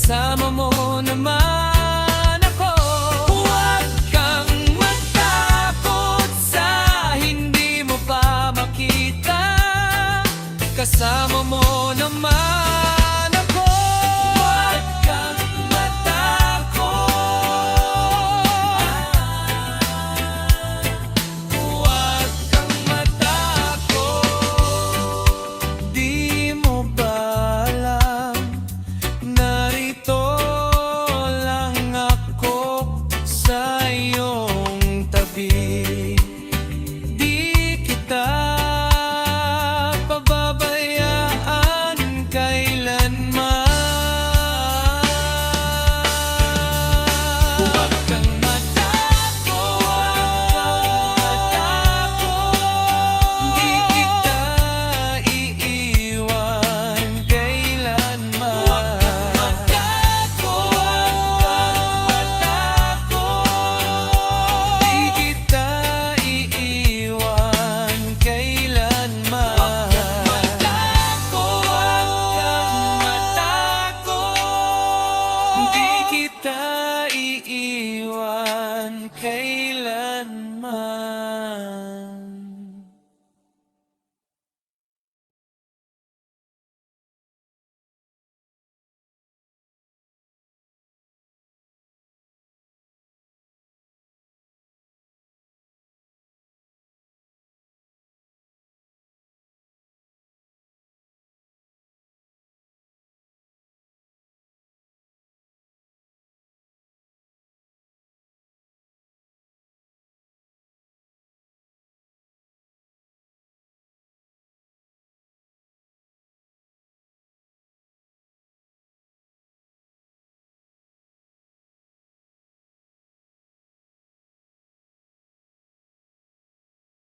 kasama mo naman ako. Huwag kang matakot sa hindi mo pa makita, kasama mo naman ako. Huwag kang matakot, huwag kang matakot. Di mo ba alam, narito lang ako sa iyong tabi. Di kita pababayaan kailanman. Huwag kang matakot, di kita iiwan kailanman. Huwag kang matakot, di kita iiwan kailanman. Di kita iiwan kailanman.